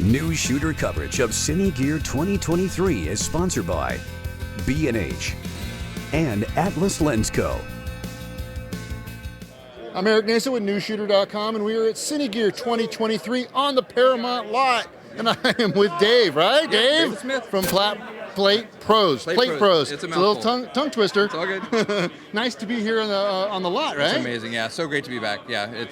Newsshooter coverage of Cine Gear 2023 is sponsored by B&H and Atlas Lens Co. I'm Eric Nason with Newsshooter.com, and we are at Cine Gear 2023 on the Paramount lot. And I am with Dave, right? Yeah, Dave? David Smith. From PlatePros. PlatePros. It's a a little mouthful. tongue twister. It's all good. Nice to be here on the lot, right? It's amazing, yeah. So great to be back. Yeah,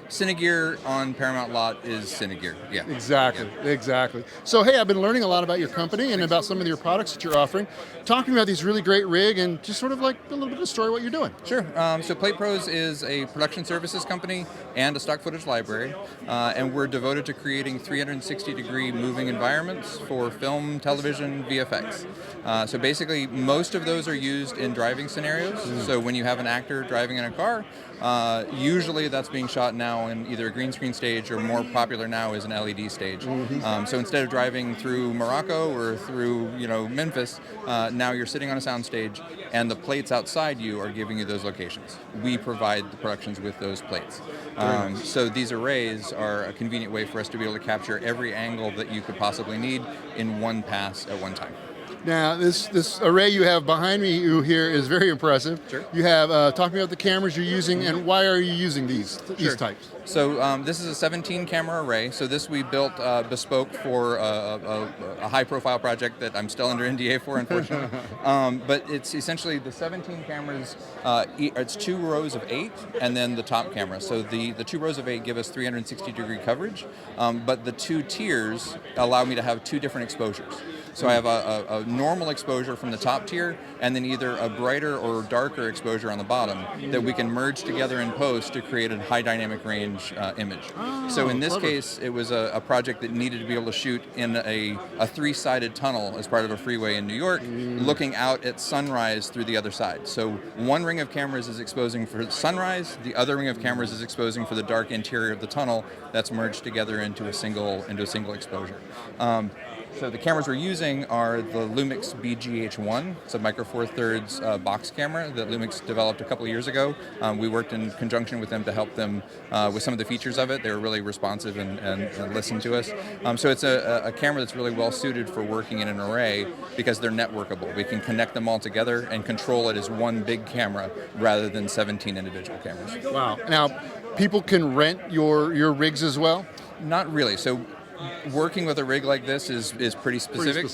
Cine Gear on Paramount Lot is Cine Gear. Yeah. Exactly. So, hey, I've been learning a lot about your company and about some of your products that you're offering. Talking about these really great rig and just sort of like a little bit of a story of what you're doing. Sure. So PlatePros is a production services company and a stock footage library, and we're devoted to creating 360-degree moving environments for film, television, VFX. So basically, most of those are used in driving scenarios. So when you have an actor driving in a car, usually that's being shot now in either a green screen stage or more popular now is an LED stage. So instead of driving through Morocco or through Memphis, now you're sitting on a sound stage and the plates outside you are giving you those locations. We provide the productions with those plates. So these arrays are a convenient way for us to be able to capture every angle that you could possibly need in one pass at one time. Now, this array you have behind me here is very impressive. Sure. You have, talk about the cameras you're using and why are you using these types? So this is a 17 camera array. So this we built bespoke for a high profile project that I'm still under NDA for, unfortunately. But it's essentially the 17 cameras, it's 2 rows of 8 and then the top camera. So the 2 rows of 8 give us 360-degree coverage, but the 2 tiers allow me to have 2 different exposures. So I have a normal exposure from the top tier and then either a brighter or darker exposure on the bottom that we can merge together in post to create a high dynamic range image. So in this case, it was a project that needed to be able to shoot in a 3-sided tunnel as part of a freeway in New York, looking out at sunrise through the other side. So one ring of cameras is exposing for sunrise, the other ring of cameras is exposing for the dark interior of the tunnel that's merged together into a single exposure. So the cameras we're using are the Lumix BGH1. It's a micro four thirds box camera that Lumix developed a couple of years ago. We worked in conjunction with them to help them with some of the features of it. They were really responsive and listened to us. So it's a camera that's really well suited for working in an array because they're networkable. We can connect them all together and control it as one big camera rather than 17 individual cameras. Wow. Now, people can rent your rigs as well? Not really. So working with a rig like this is pretty specific.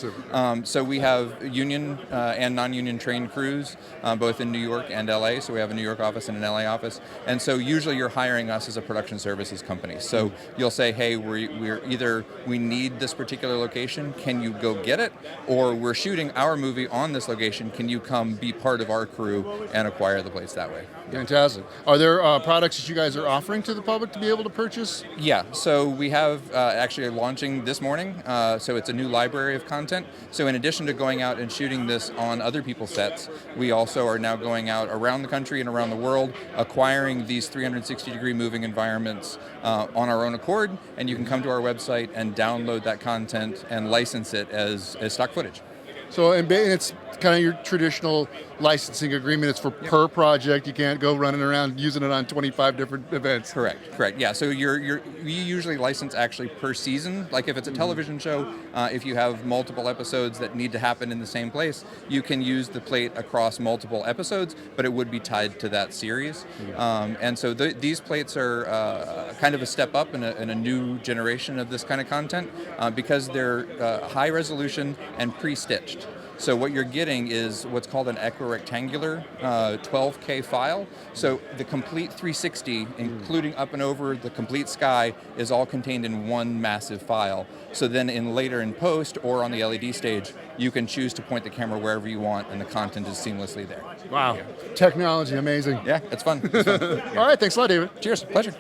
So we have union and non-union trained crews, both in New York and LA. So we have a New York office and an LA office. And so usually you're hiring us as a production services company. So you'll say, hey, we're either we need this particular location, can you go get it? Or we're shooting our movie on this location, can you come be part of our crew and acquire the plates that way? Fantastic. Are there products that you guys are offering to the public to be able to purchase? Yeah, so we have actually launching this morning, so it's a new library of content. So in addition to going out and shooting this on other people's sets, we also are now going out around the country and around the world, acquiring these 360-degree moving environments on our own accord, and you can come to our website and download that content and license it as stock footage. So and it's kind of your traditional licensing agreement. It's for per project. You can't go running around using it on 25 different events. Correct. Yeah. So we usually license actually per season. Like if it's a television show, if you have multiple episodes that need to happen in the same place, you can use the plate across multiple episodes, but it would be tied to that series. And so these plates are kind of a step up in a new generation of this kind of content because they're high resolution and pre-stitched. So what you're getting is what's called an equirectangular 12K file. So the complete 360, including up and over the complete sky, is all contained in one massive file. So then later in post or on the LED stage, you can choose to point the camera wherever you want and the content is seamlessly there. Wow. Technology, amazing. Yeah, it's fun. It's fun. All right, thanks a lot, David. Cheers, pleasure.